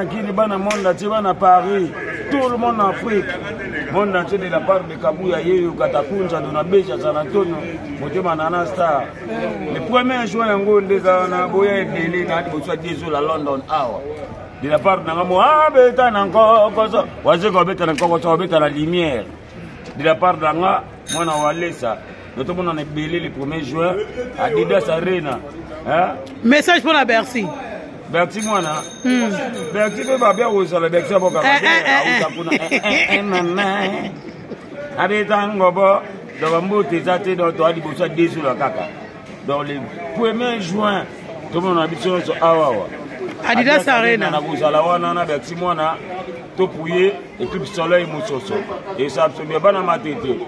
bana kini bana monde entier bana Paris tout le monde en Afrique monde entier de la part de Kabuya Yeyo Katakunja dona Beja San Antonio Motema Nana Star le 1er juin yango ndeza na boya edele na bosa dezo la London Hour de la part na ngamo abeta na nkoko waze ko beta na nkoko so beta la lumière de la part na nga mwana walesa tout le monde est belé le 1er juin à Adidas Arena hein message pour la Bercy. Bercy moi na. Bercy peut pas bien où ça le Bercy pas Abeta ngobo do mbote zate do to adi bosa desu la kaka. Dans le 1er juin tout le monde a habitué sur awa. Adidas Arena. Na bozala wana na Bercy moi na to pouiller et puis soleil mososo. Et ça absolument bana matete.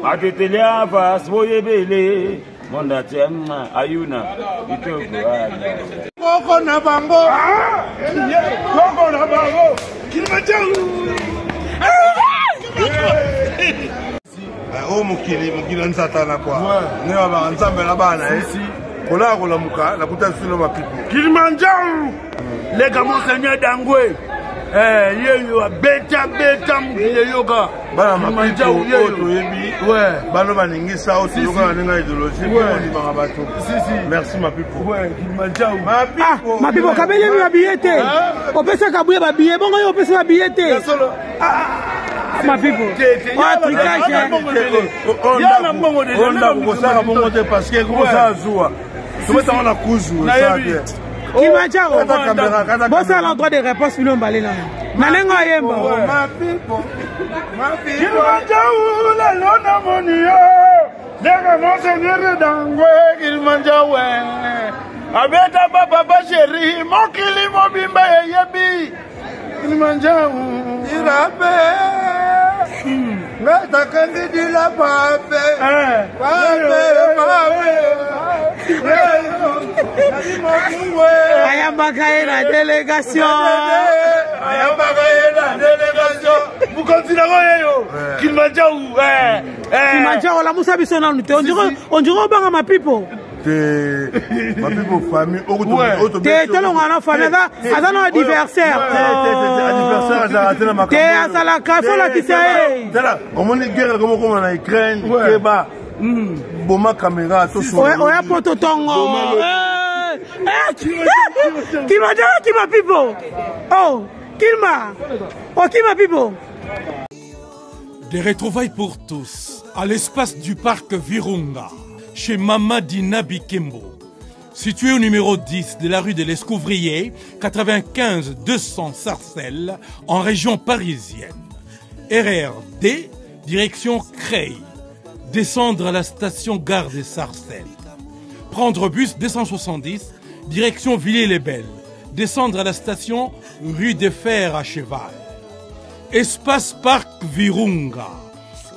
Matete lia va soye belé. Monda tiama ayuna itoko koko na bango koko na bango Kilimanjaro o mukili nzata na kwa ne ba nzambe na bana kola kola muka na kuta sino mapipo Kilimanjaro le kamo seigneur dangwe yeyo beta mukile yoga bana mapipo oto yebi bano baningisa oto yoga na idéologie ni banga bato merci mapipo Kilimanjaro mapipo kabele mi babiete opesa kabuye babiye bongo yo opesa babiete mapipo tricage yana mbongo de onda kosaka bongo te parce que kosa zuwa tumeta wana kuzu ça Kilimanjaro bossa a l'endroit des réponses filon balena nalengo yemba Kilimanjaro la lona monio nega monseigneur dangwe Kilimanjaro abeta papa chéri mokili mobimba yebi Kilimanjaro irabe ngata kandi dila pape ayambaka la délégation vous continuez yo Kilimanjaro la musa biso na nute on dirait banga mapipo ma people famille telonga na famille aza na anniversaire te azala kafo la kisae omoni guerre comme na Ukraine keba boma caméra to so oya poto tongo Kilimanjaro Kima people oh Kima people. Des retrouvailles pour tous à l'espace du parc Virunga chez Mama Dina Bikembo, situé au numéro 10 de la rue de l'Escouvrier, 95 200 Sarcelles, en région parisienne. RRD, direction Creil. Descendre à la station Gare des Sarcelles. Prendre bus 270, direction Villiers-les-Belles. Descendre à la station rue des Fers à Cheval. Espace Parc Virunga.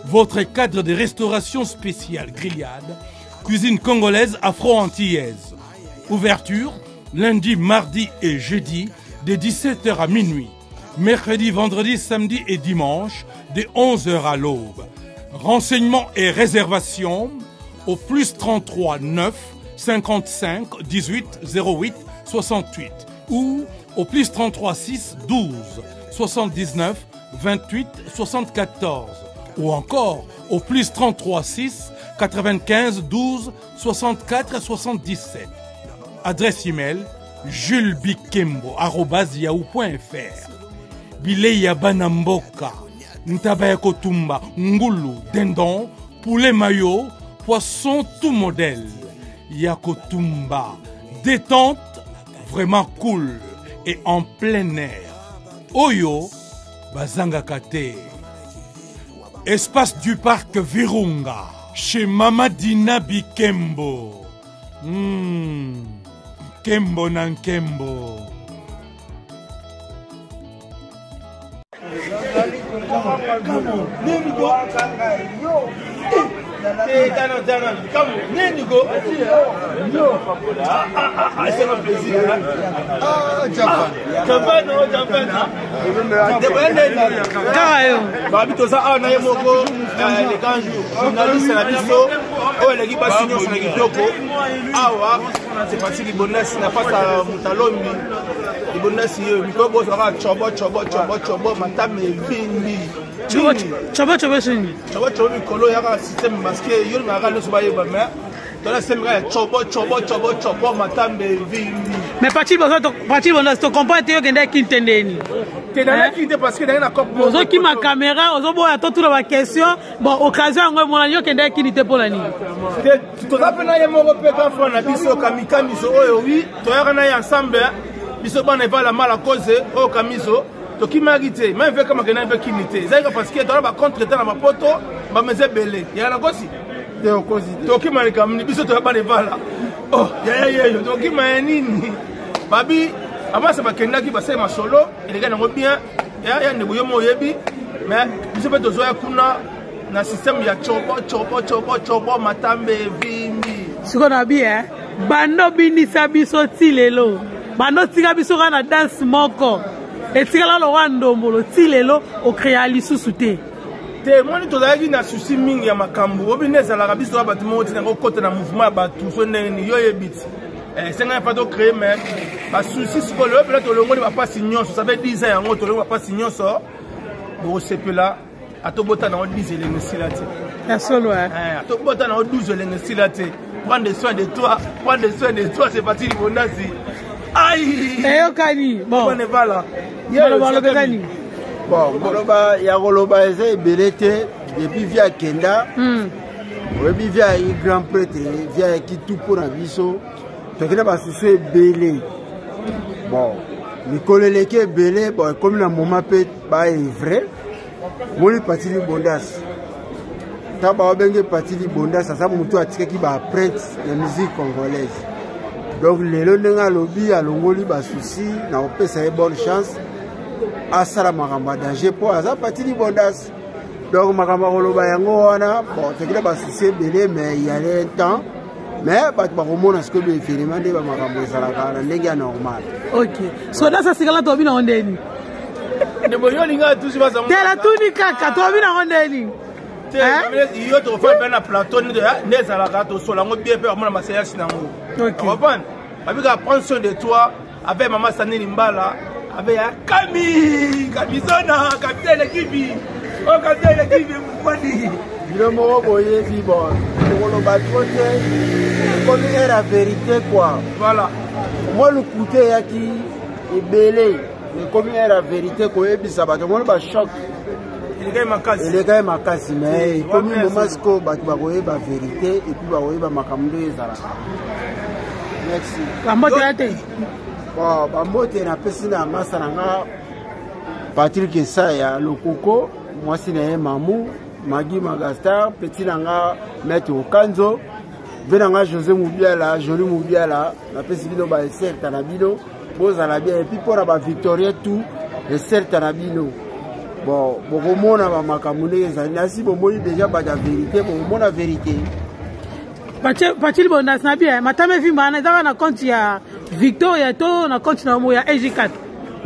Votre cadre de restauration spéciale grillade, cuisine congolaise afro-antillaise. Ouverture lundi, mardi et jeudi de 17h à minuit. Mercredi, vendredi, samedi et dimanche de 11h à l'aube. Renseignements et réservations au plus 33 9 55 18 08 68 ou au plus 33 6 12 79 28 74 ou encore au plus 33 6 95 12 64 77. Adresse email julesbikembo@yahoo.fr. Bileya banamboka, ntabaya kotumba, ngulu, dindon, poulet mayo, poisson tout modèle. Yakotumba, détente, vraiment cool et en plein air. Oyo, bazanga kate. Espace du parc Virunga, chez Mama Dina Bikembo. Kembo Nankembo. Libondasi yo mikobo sera chobo matame vindi. Chobo sini. Chobo mikolo yaka système masqué yo ngaka no soba yeba mais dans la semaine chobo matame vindi. Mais parti bondas to comprendre yo kende kintendeni. Tena kinte parce que dans la cop ozo ki ma caméra ozo boya to tout la question bon occasion ngo mona yo kende kinite pour la ni. To zapena ye moko pe ka fona biso kamikamiso oyo oui to yaka na ensemble biso bana va la mala cause o kamiso to ki marité même avec comme kena avec kinité ça parce que to ba contre temps na mapoto ba meze belé ya na kosi to ki mali kamni biso to bana va la oh ya to ki manini babi avant ça ba kenda ki ba se ma solo il gana ngo bien ya ne boyo mo yebi mais biso pe to zo ya kuna na système ya chobo matambe vimbi siko na bien bando binisa biso tilelo bando tika biso kana dance moko etikala lo wandombolo tilelo o créa lisusu te moni tozalaki na susi mingi ya makambo obi nezalaka biso ya bato moko tina kokota na mouvement ya bato so ndenge yo yebiti senga pas to créer mais basusi sikoyo oyo pela tolongoli bapasi nyonso ça fait 10 ans yango tolongo bapasi nyonso bokosepela atobota na 10 elenge sila te ya solo atobota na 12 elenge sila te prendre soin de toi c'est parti libondasi aïe eyokani bon on est pas là bon koloba ya koloba eza ebele te depuis via kenda oyebi via grand prêtre via kitu mpona biso tokende basusu ebele bon mikolo eleki ebele bon ekomi na moma mpe baevre moni parti libondasi ta baobenge parti libondasi aza motu atikaki baapprente ya musique congolaise donc lelo ndenge alobi alongoli basusi na kopesa ye bonne chance asala makambo ya danger mpo aza parti libondasi donc makambo akoloba yango wana bon tokende basusi ebele mais yale un temps mais bato bakomona sikoyo baevenema nde bamakambo ezalaka na ndenge ya normal ok so dasa sikala tobi na ondeni tela tuni kaka tobi na ondeni yo tofaa mpe na plateau nde ezalaka tosolango bien mpe bamona maseyasi nango comprendre babika prendre soin de toi avec mama Sanini Mbala avec Kamizona capitaine l'équipe capitaine l'équipe mwani bino moko boyebi bon okoloba trop te komi est la vérité quoi voilà moi lokute eyaki ebele komi est la vérité koyebisa bato moni bachoc elekai makasi mais ekomi moma sikoyo bato bakoyeba vérité epuis bakoyeba makambo nde ezalaka merci bambotela te bon bambote napesi na masa na nga Patrick Esaya Lokoko mwasi na ye Mamu Magi Magastar petit na nga Maître Okanzo ve na nga José Mubiala Jolie Mubiala napesi bino ba certa na bino bozala bien et puis mpona ba Victoria tout certa na bino bon bokomona bamakambo ndenge ezali nasi bomoni déjà bata vérité bokomona vérité Pachili bondas na bien matame vimba na ezaka na compte ya Victoria to na compte na mo ya EG4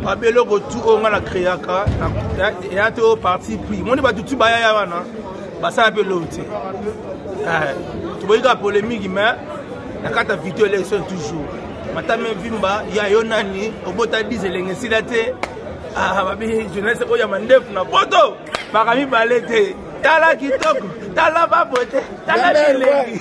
babeloko tu oyo nga na créaka eya te oyo parti pris moni bato tu bayaya wana basala mpe loo te toboyika polémique mais na kati ya Victor élection toujours matame vimba ya yo nani obota 10 elenge esila te babi jeunesse oyo ya mandefu na poto bakami bale te tala kitoko tala babote tala bilengi